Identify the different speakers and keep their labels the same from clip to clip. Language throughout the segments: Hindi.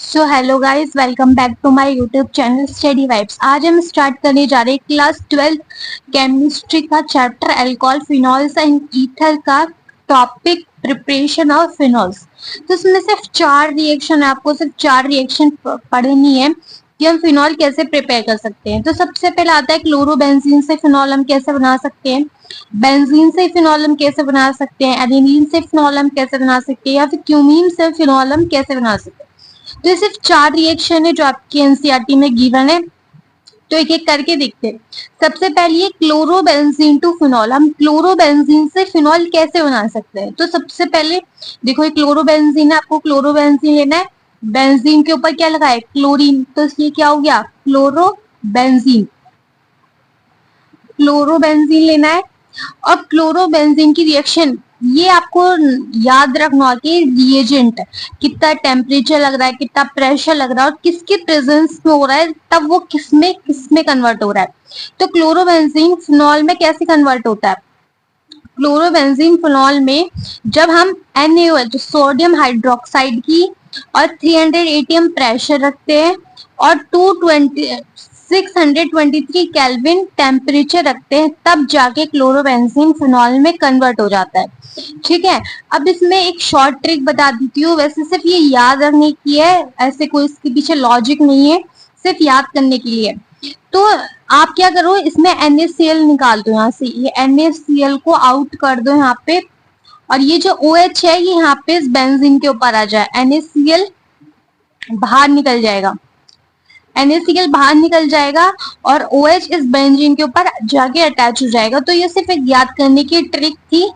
Speaker 1: So hello guys, welcome back to my YouTube channel study vibes. आज हम स्टार्ट करने जा रहे हैं क्लास 12 केमिस्ट्री का chapter alcohol phenols and ether का टॉपिक प्रिपरेशन ऑफ फिनॉल्स। तो इसमें सिर्फ 4 रिएक्शन है, आपको सिर्फ 4 रिएक्शन पढ़नी है कि हम फिनॉल कैसे प्रिपेयर कर सकते हैं। तो सबसे पहले आता है क्लोरोबेंजीन से फिनॉल हम कैसे बना सकते हैं, बेंजीन से फिनॉल हम कैसे बना सकते हैं, एडिनिन से फिनॉल हम कैसे बना सकते हैं, या फिर क्यूमीन से फिनॉल हम कैसे बना सकते हैं। तो ये सिर्फ 4 रिएक्शन है जो आपकी एनसीईआरटी में गिवन है। तो एक एक करके देखते हैं। सबसे पहले क्लोरोबेंजीन टू फिनॉल, हम क्लोरोबेंजीन से फिनॉल कैसे बना सकते हैं। तो सबसे पहले देखो, ये क्लोरोबेंजीन है, आपको क्लोरोबेंजीन लेना है। बेंजीन के ऊपर क्या लगा है, क्लोरीन, तो ये क्या हो गया, क्लोरोबेंजीन। क्लोरोबेंजीन लेना है और क्लोरोबेंजीन की रिएक्शन ये आपको याद रखना कि रिएजेंट कितना टेम्परेचर लग रहा है, कितना प्रेशर लग रहा है और किसके प्रेजेंस में हो रहा है, तब वो किसमें किसमें कन्वर्ट हो रहा है। तो क्लोरोबेंजीन फिनॉल में कैसे कन्वर्ट होता है, क्लोरोबेंजीन फिनॉल में जब हम NaOH सोडियम हाइड्रोक्साइड की और 300 atm प्रेशर रखते हैं और 623 केल्विन टेम्परेचर रखते हैं, तब जाके क्लोरोबेंजीन फिनॉल में कन्वर्ट हो जाता है। ठीक है, अब इसमें एक शॉर्ट ट्रिक बता देती हूँ, वैसे सिर्फ ये याद रखने की है, ऐसे कोई इसके पीछे लॉजिक नहीं है, सिर्फ याद करने के लिए। तो आप क्या करो, इसमें NaCl निकाल दो, यहाँ से ये NaCl को आउट कर दो यहाँ पे, और ये जो OH है ये यहाँ पे इस बेंजीन के ऊपर आ जाए, NaCl बाहर निकल जाएगा, NaCl बाहर निकल जाएगा और OH इस बेंजीन के ऊपर जाके अटैच हो जाएगा। तो ये सिर्फ एक याद करने की ट्रिक थी,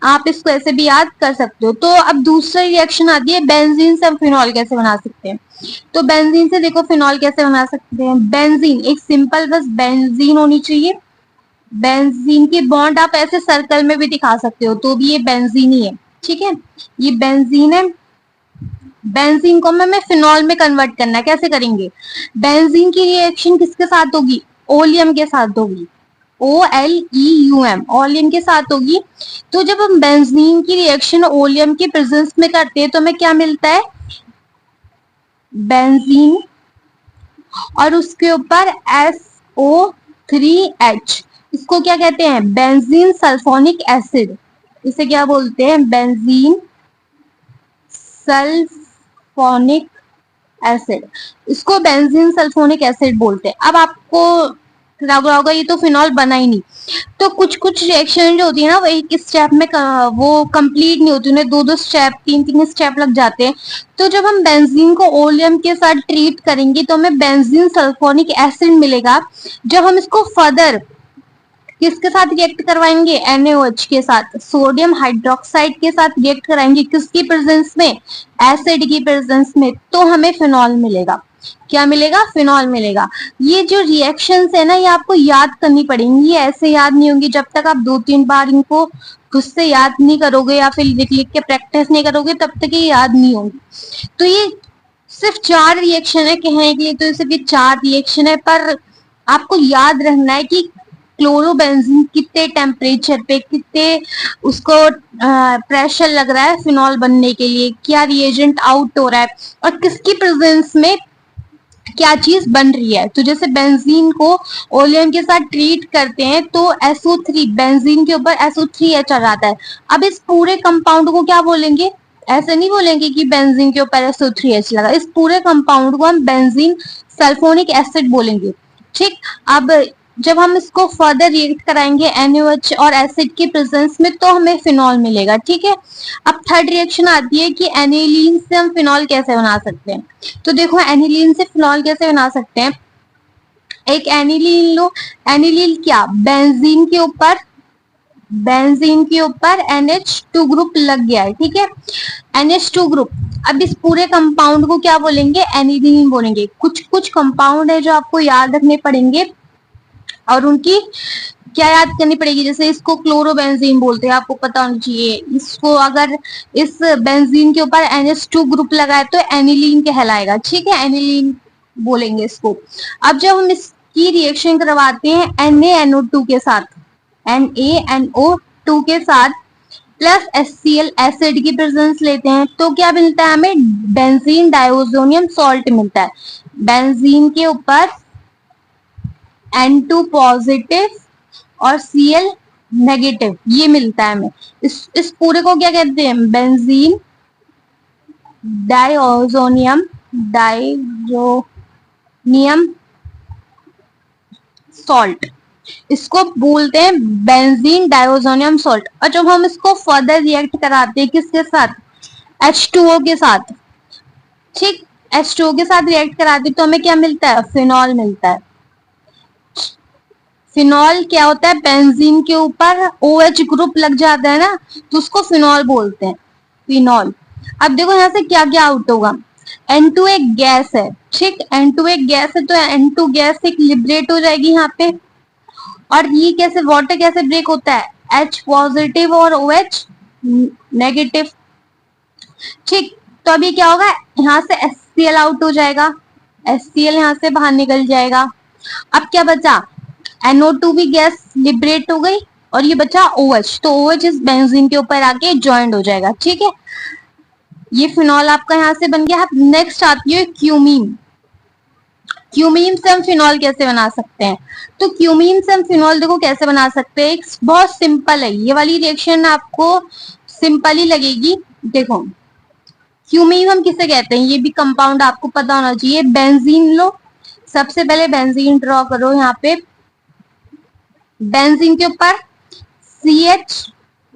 Speaker 1: आप इसको ऐसे भी याद कर सकते हो। तो अब दूसरी रिएक्शन आती है, बेंजीन से हम फिनॉल कैसे बना सकते हैं। तो बेंजीन से देखो फिनॉल कैसे बना सकते हैं। बेंजीन एक सिंपल बस बेंजीन होनी चाहिए, बेंजीन की बॉन्ड आप ऐसे सर्कल में भी दिखा सकते हो तो भी ये बेंजीन ही है। ठीक है, ये बेंजीन है, बेंजीन को हमें फिनॉल में कन्वर्ट करना है। कैसे करेंगे, बेंजीन की रिएक्शन किसके साथ होगी, ओलियम के साथ होगी, OLEUM, ओलियम के साथ होगी। तो जब हम बेंजीन की रिएक्शन ओलियम के प्रेजेंस में करते हैं तो हमें क्या मिलता है, बेंजीन और उसके ऊपर SO3H, इसको क्या कहते हैं, बेंजीन सल्फोनिक एसिड। इसे क्या बोलते हैं, बेंजीन सल्फोनिक एसिड, इसको बेंजीन सल्फोनिक एसिड बोलते हैं। अब आपको लग रहा होगा ये तो फिनॉल बना ही नहीं, तो कुछ कुछ रिएक्शन जो होती है ना वो एक स्टेप में वो कंप्लीट नहीं होती, उन्हें 2-2 स्टेप 3-3 स्टेप लग जाते हैं। तो जब हम बेंजीन को ओलियम के साथ ट्रीट करेंगे तो हमें बेंजीन सल्फोनिक एसिड मिलेगा। जब हम इसको फर्दर किसके साथ रिएक्ट करवाएंगे, NaOH के साथ, सोडियम हाइड्रोक्साइड के साथ रिएक्ट कराएंगे, किसकी प्रेजेंस में, एसिड की प्रेजेंस में, तो हमें फिनॉल मिलेगा। क्या मिलेगा, फिनॉल मिलेगा। ये जो रिएक्शंस है ना ये आपको याद करनी पड़ेंगी, ये ऐसे याद नहीं होंगी जब तक आप 2-3 बार इनको खुद से याद नहीं करोगे या फिर लिख लिख के प्रैक्टिस नहीं करोगे, तब तक ये याद नहीं होंगी। तो ये सिर्फ 4 रिएक्शन है कहने के लिए, तो सिर्फ ये 4 रिएक्शन है, पर आपको याद रखना है कि क्लोरोबेंजीन कितने टेम्परेचर पे, कितने उसको प्रेशर लग रहा है फिनॉल बनने के लिए, क्या रिएजेंट आउट हो रहा है और किसकी प्रेजेंस में क्या चीज बन रही है। तो जैसे बेंजीन को ओलियम के साथ ट्रीट करते हैं तो SO3, बेंजीन के ऊपर SO3H आ जाता है। अब इस पूरे कंपाउंड को क्या बोलेंगे, ऐसे नहीं बोलेंगे कि बेंजीन के ऊपर SO3H लगा, इस पूरे कंपाउंड को हम बेंजीन सल्फोनिक एसिड बोलेंगे। ठीक, अब जब हम इसको फर्दर रिएक्ट कराएंगे NaOH और एसिड के प्रेजेंस में तो हमें फिनॉल मिलेगा। ठीक है, अब थर्ड रिएक्शन आती है कि एनिलीन से हम फिनॉल कैसे बना सकते हैं। तो देखो एनिलीन से फिनॉल कैसे बना सकते हैं, एक एनिलीन लो, एनिलीन क्या, बेंजीन के ऊपर, बेंजीन के ऊपर NH2 ग्रुप लग गया है। ठीक है, NH2 ग्रुप, अब इस पूरे कंपाउंड को क्या बोलेंगे, एनिलीन बोलेंगे। कुछ कुछ कंपाउंड है जो आपको याद रखने पड़ेंगे और उनकी क्या याद करनी पड़ेगी, जैसे इसको क्लोरोबेंजीन बोलते हैं, आपको पता होना चाहिए। इसको अगर इस बेंजीन के ऊपर NH2 ग्रुप लगाए तो एनिलीन कहलाएगा। ठीक है, एनिलीन बोलेंगे इसको। अब जब हम इसकी रिएक्शन करवाते हैं NaNO2 के साथ, NaNO2 के साथ, प्लस HCl एसिड की प्रेजेंस लेते हैं तो क्या मिलता है हमें, बेंजीन डाइओजोनियम सॉल्ट मिलता है। बेंजीन के ऊपर N2 पॉजिटिव और Cl नेगेटिव ये मिलता है हमें। इस पूरे को क्या कहते हैं, बेंजीन डाइओजोनियम डाइजोनियम सॉल्ट, इसको बोलते हैं बेंजीन डाइओजोनियम सॉल्ट। और जब हम इसको फर्दर रिएक्ट कराते हैं किसके साथ, H2O के साथ, ठीक, H2O के साथ रिएक्ट कराते तो हमें क्या मिलता है, फिनॉल मिलता है। फिनॉल क्या होता है, बेंजीन के ऊपर OH ग्रुप लग जाता है ना, तो उसको फिनॉल बोलते हैं, फिनॉल। अब देखो यहाँ से क्या क्या आउट होगा, N2 एक गैस है, ठीक, N2 एक गैस है तो N2 गैस एक लिबरेट हो जाएगी यहाँ पे। और ये कैसे, वाटर कैसे ब्रेक होता है, H पॉजिटिव और OH नेगेटिव, ठीक। तो अभी क्या होगा, यहाँ से HCl आउट हो जाएगा, HCl यहाँ से बाहर निकल जाएगा। अब क्या बचा, NO2 भी गैस लिबरेट हो गई और ये बचा OH, तो OH इस बेंजीन के ऊपर आके ज्वाइंट हो जाएगा, ठीक है। ये फिनॉल आपका यहाँ से बन गया। नेक्स्ट आती है क्यूमीन। क्यूमीन से हम फिनॉल कैसे बना सकते हैं, तो क्यूमीन से हम फिनॉल देखो कैसे बना सकते हैं, बहुत सिंपल है, ये वाली रिएक्शन आपको सिंपल ही लगेगी। देखो क्यूमीन हम किसे कहते हैं, ये भी कंपाउंड आपको पता होना चाहिए। बेंजीन लो, सबसे पहले बेंजीन ड्रॉ करो, यहाँ पे बेंजीन के ऊपर CH,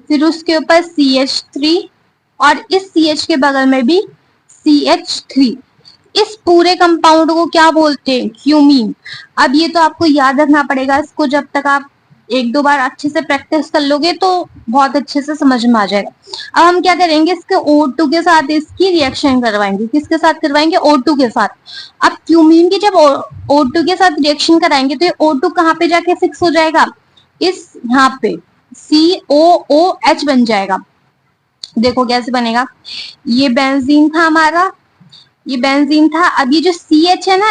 Speaker 1: फिर उसके ऊपर CH3 और इस CH के बगल में भी CH3। इस पूरे कंपाउंड को क्या बोलते हैं, क्यूमीन। अब ये तो आपको याद रखना पड़ेगा, इसको जब तक आप एक दो बार अच्छे से प्रैक्टिस कर लोगे तो बहुत अच्छे से समझ में आ जाएगा। अब हम क्या करेंगे, इसके O2 के साथ इसकी रिएक्शन करवाएंगे, किसके साथ करवाएंगे, O2 के साथ। अब क्यूमीन की जब O2 के साथ रिएक्शन कराएंगे तो ये O2 कहाँ पे जाके फिक्स हो जाएगा, इस यहाँ पे COOH बन जाएगा। देखो कैसे बनेगा, ये बेंजीन था हमारा, ये बेंजीन था। अब ये जो CH है ना,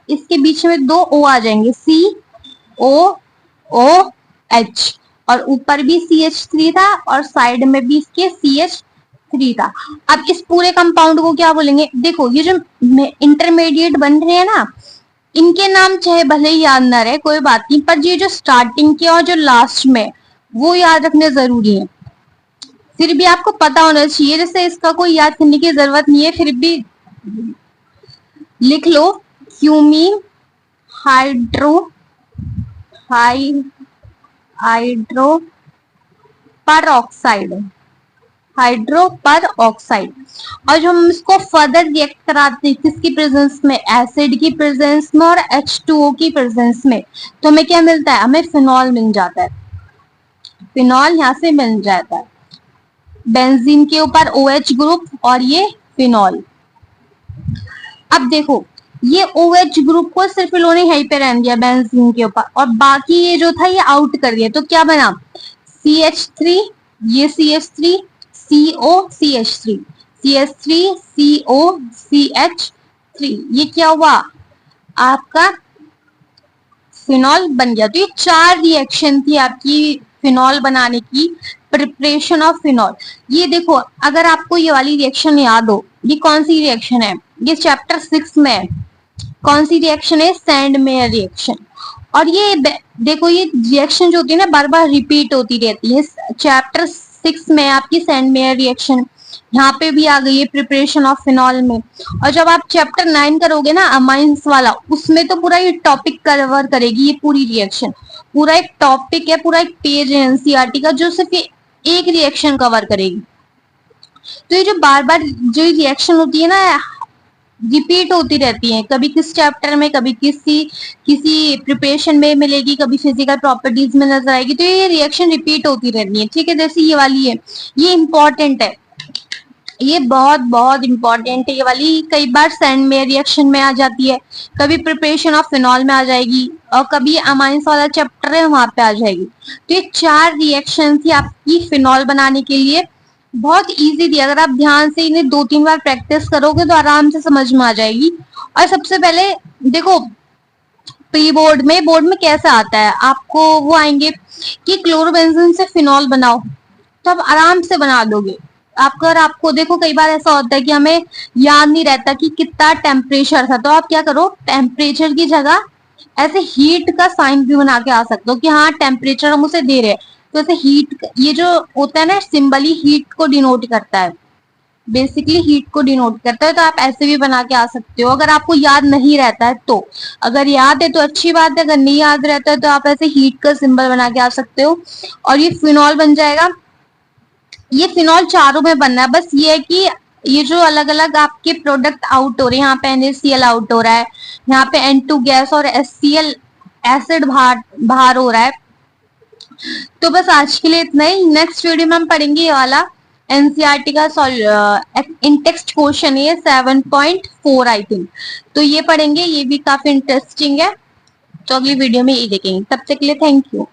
Speaker 1: इसके बीच में दो O आ जाएंगे, COOH, और ऊपर भी CH3 था और साइड में भी इसके CH3 था। अब इस पूरे कंपाउंड को क्या बोलेंगे, देखो ये जो इंटरमीडिएट बन रहे हैं ना, इनके नाम चाहे भले ही याद ना रहे कोई बात नहीं, पर ये जो स्टार्टिंग के और जो लास्ट में वो याद रखने जरूरी है। फिर भी आपको पता होना चाहिए, जैसे इसका कोई याद करने की जरूरत नहीं है, फिर भी लिख लो, क्यूमीन हाइड्रो पर ऑक्साइड, हाइड्रो पर ऑक्साइड। और जो हम इसको फर्दर रिएक्ट कराते हैं किसकी प्रेजेंस में, एसिड की प्रेजेंस में और H2O की प्रेजेंस में, तो हमें क्या मिलता है, हमें फिनॉल मिल जाता है, फिनॉल यहाँ से मिल जाता है। बेंजीन के ऊपर OH ग्रुप और ये फिनॉल। अब देखो ये OH ग्रुप को सिर्फ इन्होंने यहीं पे रहने दिया बेंजीन के ऊपर, और बाकी ये जो था ये आउट कर दिया, तो क्या बना, CH3, ये CH3, CO CH3, CH3 CO CH3, ये क्या हुआ आपका फिनॉल बन गया। तो ये 4 रिएक्शन थी आपकी फिनॉल बनाने की, प्रिपरेशन ऑफ फिनॉल। ये देखो अगर आपको ये वाली रिएक्शन याद हो, ये कौन सी रिएक्शन है, ये चैप्टर 6 में है, कौन सी रिएक्शन है, सैंड मेयर रिएक्शन। और ये देखो ये रिएक्शन जो होती है ना बार बार रिपीट होती रहती है, चैप्टर 6 में आपकी सैंड मेयर रिएक्शन यहाँ पे भी आ गई है प्रिपरेशन ऑफ फिनॉल में। और जब आप चैप्टर 9 करोगे ना अमाइंस वाला, उसमें तो पूरा ये टॉपिक कवर करेगी, ये पूरी रिएक्शन पूरा एक टॉपिक है, पूरा एक पेज है एनसीईआरटी का जो सिर्फ एक रिएक्शन कवर करेगी। तो ये जो बार बार जो रिएक्शन होती है ना रिपीट होती रहती है, कभी किस चैप्टर में, कभी किसी प्रिपरेशन में मिलेगी, कभी फिजिकल प्रॉपर्टीज में नजर आएगी, तो ये रिएक्शन रिपीट होती रहती है, ठीक है। जैसे ये वाली है, ये इंपॉर्टेंट है, ये बहुत बहुत इंपॉर्टेंट है ये वाली, कई बार सैंड में रिएक्शन में आ जाती है, कभी प्रिपरेशन ऑफ फिनॉल में आ जाएगी, और कभी अमाइंस वाला चैप्टर है वहां पे आ जाएगी। तो ये 4 रिएक्शन थी आपकी फिनॉल बनाने के लिए, बहुत इजी थी, अगर आप ध्यान से इन्हें 2-3 बार प्रैक्टिस करोगे तो आराम से समझ में आ जाएगी। और सबसे पहले देखो प्री बोर्ड में कैसा आता है आपको, वो आएंगे कि क्लोरोबेंजीन से फिनॉल बनाओ, तो आप आराम से बना दोगे। आपका, और आपको देखो कई बार ऐसा होता है कि हमें याद नहीं रहता कि कितना टेम्परेचर था, तो आप क्या करो, टेम्परेचर की जगह ऐसे हीट का साइन भी बना के आ सकते हो कि हाँ टेम्परेचर हम उसे दे रहे हैं। तो ऐसे हीट, ये जो होता है ना सिंबल, ही हीट को डिनोट करता है, बेसिकली हीट को डिनोट करता है। तो आप ऐसे भी बना के आ सकते हो अगर आपको याद नहीं रहता है तो। अगर याद है तो अच्छी बात है, अगर नहीं याद रहता है तो आप ऐसे हीट का सिंबल बना के आ सकते हो और ये फिनॉल बन जाएगा। ये फिनॉल चारों में बनना है, बस ये है कि ये जो अलग अलग आपके प्रोडक्ट आउट हो रहे हैं, यहाँ पे NaCl आउट हो रहा है, यहाँ पे N2 गैस और HCl एसिड बाहर बाहर हो रहा है। तो बस आज के लिए इतना ही। नेक्स्ट वीडियो में हम पढ़ेंगे ये वाला एनसीईआरटी का इन टेक्स्ट क्वेश्चन, ये 7.4 आई थिंक, तो ये पढ़ेंगे, ये भी काफी इंटरेस्टिंग है। तो अगली वीडियो में ये देखेंगे, तब तक के लिए थैंक यू।